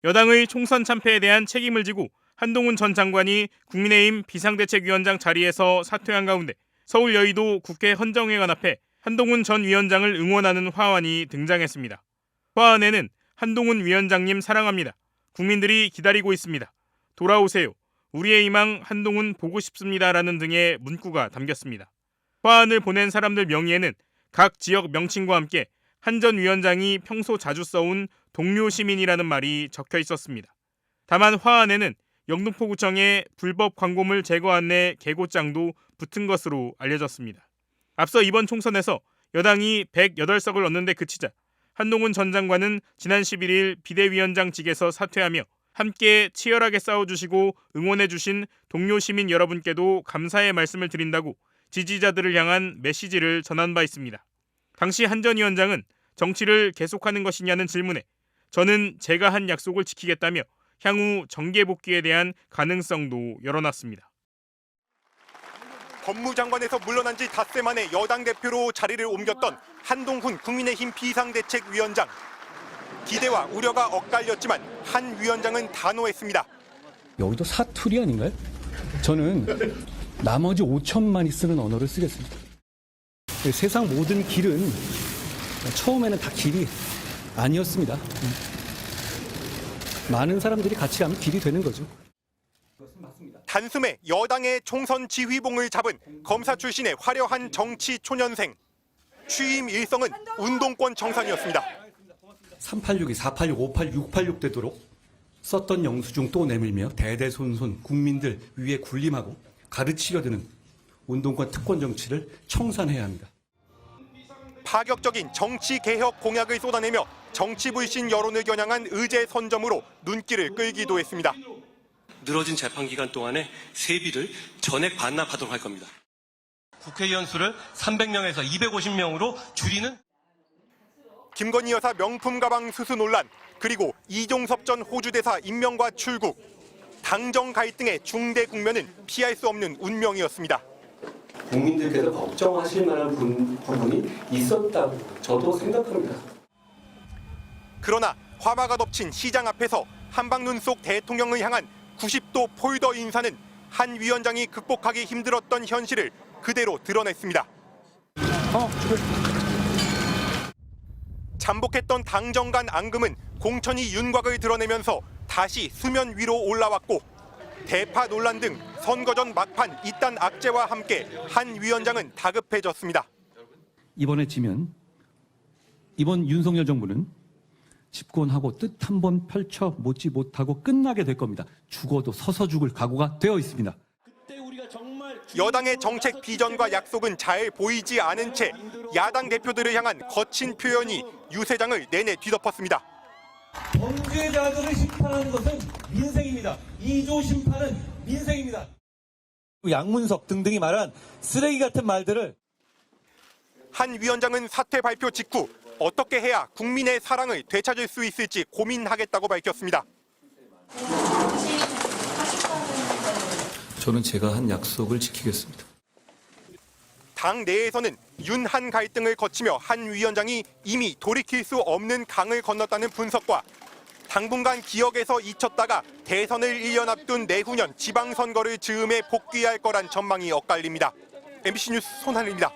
여당의 총선 참패에 대한 책임을 지고 한동훈 전 장관이 국민의힘 비상대책위원장 자리에서 사퇴한 가운데 서울 여의도 국회 헌정회관 앞에 한동훈 전 위원장을 응원하는 화환이 등장했습니다. 화환에는 한동훈 위원장님 사랑합니다. 국민들이 기다리고 있습니다. 돌아오세요. 우리의 희망 한동훈 보고 싶습니다라는 등의 문구가 담겼습니다. 화환을 보낸 사람들 명의에는 각 지역 명칭과 함께 한 전 위원장이 평소 자주 써온 동료 시민이라는 말이 적혀 있었습니다. 다만 화환에는 영등포구청의 불법 광고물 제거 안내 계고장도 붙은 것으로 알려졌습니다. 앞서 이번 총선에서 여당이 108석을 얻는 데 그치자 한동훈 전 장관은 지난 11일 비대위원장직에서 사퇴하며 함께 치열하게 싸워주시고 응원해주신 동료 시민 여러분께도 감사의 말씀을 드린다고 지지자들을 향한 메시지를 전한 바 있습니다. 당시 한 전 위원장은 정치를 계속하는 것이냐는 질문에 저는 제가 한 약속을 지키겠다며 향후 정계 복귀에 대한 가능성도 열어놨습니다. 법무장관에서 물러난 지 닷새 만에 여당 대표로 자리를 옮겼던 한동훈 국민의힘 비상대책위원장. 기대와 우려가 엇갈렸지만 한 위원장은 단호했습니다. 여기도 사투리 아닌가요? 저는 나머지 5천만이 쓰는 언어를 쓰겠습니다. 세상 모든 길은 처음에는 다 길이 아니었습니다. 많은 사람들이 같이 가면 길이 되는 거죠. 단숨에 여당의 총선 지휘봉을 잡은 검사 출신의 화려한 정치 초년생. 취임 일성은 운동권 정산이었습니다. 386이 486, 586, 686 되도록 썼던 영수증 또 내밀며 대대손손 국민들 위에 군림하고 가르치려 드는 운동권 특권 정치를 청산해야 합니다. 파격적인 정치 개혁 공약을 쏟아내며 정치 불신 여론을 겨냥한 의제 선점으로 눈길을 끌기도 했습니다. 늘어진 재판 기간 동안에 세비를 전액 반납하도록 할 겁니다. 국회의원 수를 300명에서 250명으로 줄이는 김건희 여사 명품 가방 수수 논란, 그리고 이종섭 전 호주 대사 임명과 출국. 당정 갈등의 중대 국면은 피할 수 없는 운명이었습니다. 국민들께서 걱정하실 만한 부분이 있었다고 저도 생각합니다. 그러나 화마가 덮친 시장 앞에서 한방눈 속 대통령을 향한 90도 폴더 인사는 한 위원장이 극복하기 힘들었던 현실을 그대로 드러냈습니다. 잠복했던 당정 간 앙금은 공천이 윤곽을 드러내면서 다시 수면 위로 올라왔고, 대파 논란 등 선거 전 막판 이딴 악재와 함께 한 위원장은 다급해졌습니다. 이번에 지면 이번 윤석열 정부는 집권하고 뜻 한번 펼쳐보지 못하고 끝나게 될 겁니다. 죽어도 서서 죽을 각오가 되어 있습니다. 여당의 정책 비전과 약속은 잘 보이지 않은 채 야당 대표들을 향한 거친 표현이 유세장을 내내 뒤덮었습니다. 범죄자들을 심판하는 것은 민생입니다. 2조 심판은 민생입니다. 양문석 등등이 말한 쓰레기 같은 말들을 한 위원장은 사퇴 발표 직후 어떻게 해야 국민의 사랑을 되찾을 수 있을지 고민하겠다고 밝혔습니다. 저는 제가 한 약속을 지키겠습니다. 당 내에서는 윤한 갈등을 거치며 한 위원장이 이미 돌이킬 수 없는 강을 건넜다는 분석과 당분간 기억에서 잊혔다가 대선을 1년 앞둔 내후년 지방선거를 즈음에 복귀할 거란 전망이 엇갈립니다. MBC 뉴스 손한일입니다.